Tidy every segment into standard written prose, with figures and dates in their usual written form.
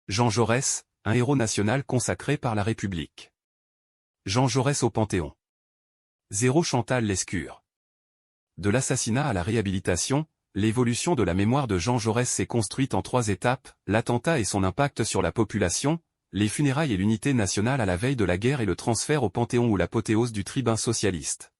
Jean Jaurès, un héros national consacré par la République. Jean Jaurès au Panthéon. 0 Chantal Lescure. De l'assassinat à la réhabilitation, l'évolution de la mémoire de Jean Jaurès s'est construite en 3 étapes, l'attentat et son impact sur la population, les funérailles et l'unité nationale à la veille de la guerre et le transfert au Panthéon ou l'apothéose du tribun socialiste.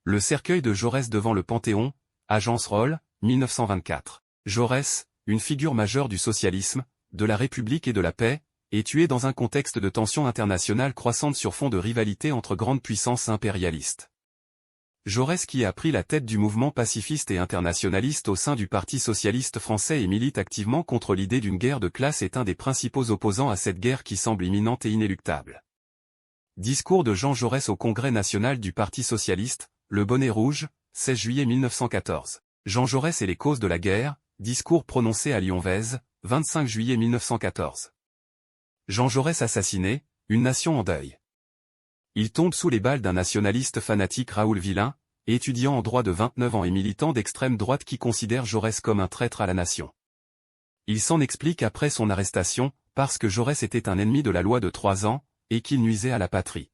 Le cercueil de Jaurès devant le Panthéon, Agence Roll, 1924. Jaurès, une figure majeure du socialisme, de la République et de la paix, est tué dans un contexte de tensions internationales croissantes sur fond de rivalité entre grandes puissances impérialistes. Jaurès qui a pris la tête du mouvement pacifiste et internationaliste au sein du Parti socialiste français et milite activement contre l'idée d'une guerre de classe est un des principaux opposants à cette guerre qui semble imminente et inéluctable. Discours de Jean Jaurès au Congrès national du Parti socialiste, Le Bonnet Rouge, 16 juillet 1914. Jean Jaurès et les causes de la guerre, discours prononcé à Lyon-Vèze, 25 juillet 1914. Jean Jaurès assassiné, une nation en deuil. Il tombe sous les balles d'un nationaliste fanatique Raoul Villain, étudiant en droit de 29 ans et militant d'extrême droite qui considère Jaurès comme un traître à la nation. Il s'en explique après son arrestation, parce que Jaurès était un ennemi de la loi de 3 ans, et qu'il nuisait à la patrie.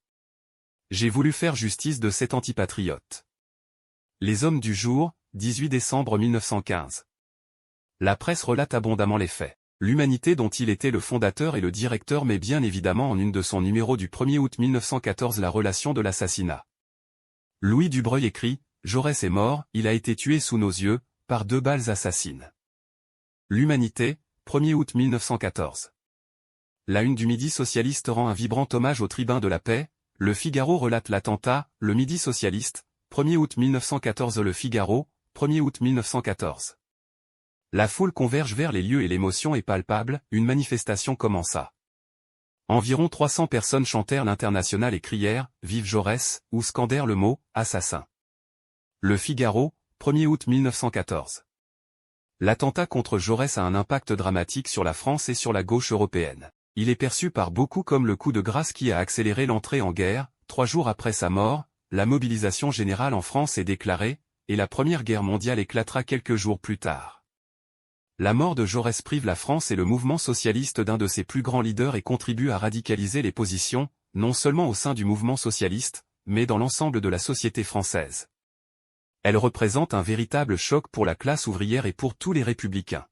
J'ai voulu faire justice de cet antipatriote. Les Hommes du jour, 18 décembre 1915. La presse relate abondamment les faits. L'Humanité dont il était le fondateur et le directeur met bien évidemment en une de son numéro du 1er août 1914 la relation de l'assassinat. Louis Dubreuil écrit « Jaurès est mort, il a été tué sous nos yeux, par 2 balles assassines. » L'Humanité, 1er août 1914. La une du Midi socialiste rend un vibrant hommage au tribun de la paix, Le Figaro relate l'attentat, Le Midi socialiste, 1er août 1914 Le Figaro, 1er août 1914. La foule converge vers les lieux et l'émotion est palpable, une manifestation commença. Environ 300 personnes chantèrent l'Internationale et crièrent « Vive Jaurès » ou scandèrent le mot « assassin ». Le Figaro, 1er août 1914. L'attentat contre Jaurès a un impact dramatique sur la France et sur la gauche européenne. Il est perçu par beaucoup comme le coup de grâce qui a accéléré l'entrée en guerre. 3 jours après sa mort, la mobilisation générale en France est déclarée, et la Première Guerre mondiale éclatera quelques jours plus tard. La mort de Jaurès prive la France et le mouvement socialiste d'un de ses plus grands leaders et contribue à radicaliser les positions, non seulement au sein du mouvement socialiste, mais dans l'ensemble de la société française. Elle représente un véritable choc pour la classe ouvrière et pour tous les républicains.